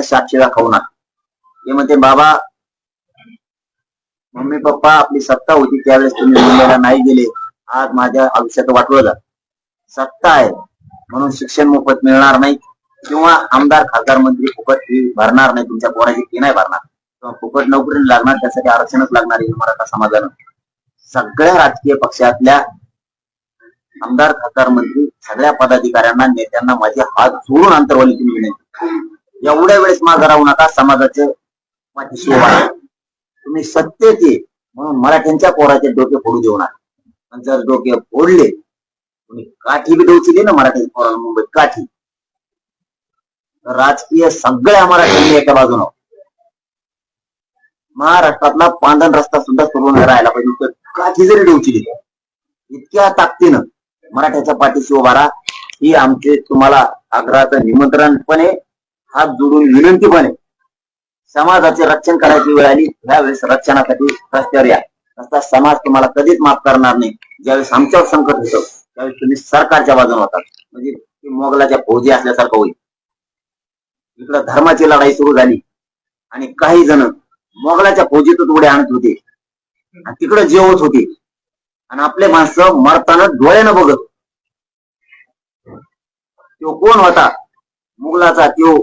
साक्षी दाखवू नका. हे म्हणते बाबा मम्मी पप्पा आपली सत्ता होती त्यावेळेस तुम्ही मुंबईला नाही गेले. आज माझ्या आयुष्यात वाटलं जात. सत्ता आहे म्हणून शिक्षण मोफत मिळणार नाही किंवा आमदार खासदार मंत्री फुकट फी भरणार नाही, तुमच्या पोराची फी नाही भरणार किंवा फुकट नोकरी लागणार, त्यासाठी आरक्षणच लागणार आहे. मराठा समाजानं सगळ्या राजकीय पक्षातल्या आमदार खासदार मंत्री सगळ्या पदाधिकाऱ्यांना नेत्यांना माझे हात जोडून अंतरवालीतून विनंती, एवढ्या वेळेस मागे राहू नका. समाजाचं पाठीशी उभा राहा. तुम्ही सत्तेचे म्हणून मराठ्यांच्या पोराचे डोके फोडू देऊ नका. जर डोके फोडले तुम्ही काठी बी डोचली ना मराठ्याच्या पोराला मुंबईत काठी, तर राजकीय सगळ्या मराठ्यांनी एका बाजून महाराष्ट्रातला पांढन रस्ता सुद्धा सुरू नाही राहायला पाहिजे. काठी जरी डोचली इतक्या ताकदीनं मराठ्याच्या पाठीशी उभा राहा. ही आमचे तुम्हाला आग्रहाचं निमंत्रण पण आहे, हात जोडून विनंती पण आहे. समाजाचे रक्षण करायची वेळ आली, त्यावेळेस रक्षणासाठी रस्त्यावर या. असा समाज तुम्हाला कधीच माफ करणार नाही. ज्यावेळेस आमच्यावर संकट होतं त्यावेळेस तुम्ही सरकारच्या बाजूने होतात, म्हणजे ती मोगलाच्या फौजी असल्यासारखं होईल. इकडं धर्माची लढाई सुरू झाली आणि काही जण मोगलाच्या फौजीतच उड्या आणत होते आणि तिकडे जेवत होते आणि आपले माणसं मरताना डोळ्यानं बघत. तो कोण होता? मुघलाचा. तो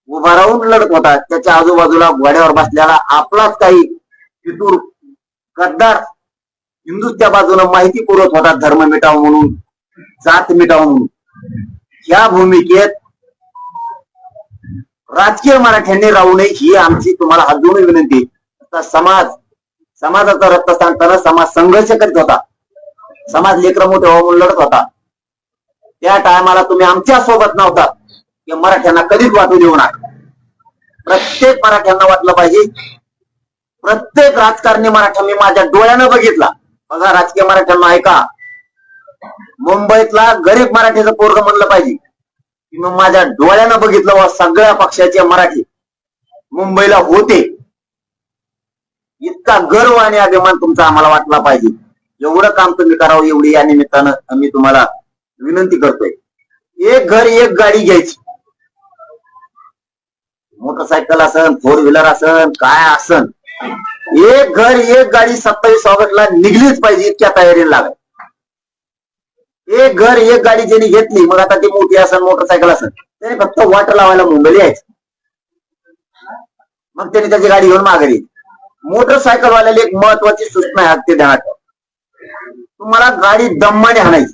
उभा राहून लढत होता. त्याच्या आजूबाजूला घोड्यावर बसलेला आपलाच काही फितूर गद्दार हिंदूच त्या बाजूने माहिती पुरवत होता, धर्म मिटाव म्हणून, जात मिटाव म्हणून. या भूमिकेत राजकीय मराठ्यांनी राहू नये ही आमची तुम्हाला हात जोडून विनंती. समाजाचा रक्त सांगताना समाज संघर्ष करीत होता, समाज लेकरं मोठे म्हणून लढत होता. त्या टायमाला तुम्ही आमच्या सोबत नव्हता की मराठ्यांना कधीच वाटू देऊ नका. प्रत्येक मराठ्यांना वाटलं पाहिजे. प्रत्येक राजकारणी मराठा मी माझ्या डोळ्यानं बघितला. बघा राजकीय मराठ्यांना ऐका, मुंबईतला गरीब मराठीचं पोरग म्हणलं पाहिजे की मग माझ्या डोळ्यानं बघितलं व सगळ्या पक्षाचे मराठी मुंबईला होते. इतका गर्व आणि अभिमान तुमचा आम्हाला वाटला पाहिजे. एवढं काम तुम्ही करावं एवढी या निमित्तानं आम्ही तुम्हाला विनंती करतोय. एक घर एक गाडी घ्यायची, मोटरसायकल असन, फोर व्हीलर असन, काय असन, एक घर एक गाडी 27 ऑगस्टला निघलीच पाहिजे इतक्या तयारीला लागाय. एक घर एक गाडी ज्यांनी घेतली, मग आता ती मोठी असन मोटरसायकल असन, त्याने फक्त वाटर लावायला मुंबईला यायचं. मग त्याने त्याची गाडी घेऊन माघारी. मोटरसायकल वाल्याला एक महत्वाची सूचना आहे ते ध्यानात ठेवा. तुम्हाला गाडी दम्माने हाणायची.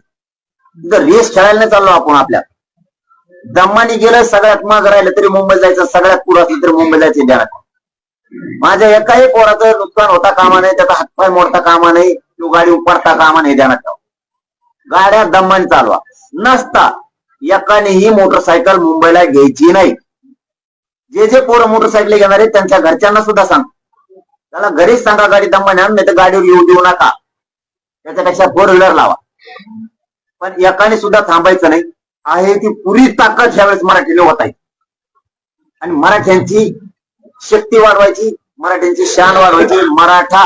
रेस खेळायला नाही चाललो आपण, आपल्या दम्माने गेलं सगळ्यात माग राहिलं तरी मुंबई जायचं, सगळ्यात पुढं असलं तरी मुंबई जायचं ध्यानात. माझ्या एकाही पोराचं नुकसान होता कामा नाही, त्याचा हातपाय मोडता कामा नाही, तो गाडी उपडता कामा नाही, ध्यानात ठेवा. गाड्या दम्माने चालवा. नसता एकानेही मोटरसायकल मुंबईला घ्यायची नाही. जे पोरं मोटरसायकल घेणार आहेत त्यांच्या घरच्यांना सुद्धा सांग, त्याला घरीच सांगा गाडी दम्माने आण, नाही तर गाडीवर येऊ देऊ नका. त्याच्यापेक्षा फोर व्हीलर लावा. पण एकाने सुद्धा थांबायचं नाही. आहे ती पुरी ताकद ह्यावेळेस मराठीने होत आहे आणि मराठ्यांची शक्ती वाढवायची, मराठ्यांची शान वाढवायची. मराठा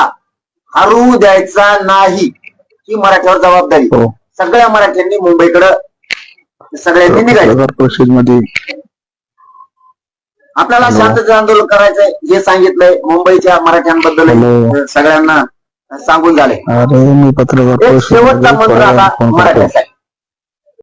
हरू द्यायचा नाही ही मराठ्यावर जबाबदारी. सगळ्या मराठ्यांनी मुंबईकडे सगळ्यांनी निघायचं. आपल्याला शांततेचं आंदोलन करायचंय हे सांगितलंय. मुंबईच्या मराठ्यांबद्दल सगळ्यांना सांगून झाले. शेवटचा मंत्र आता मराठ्यासाठी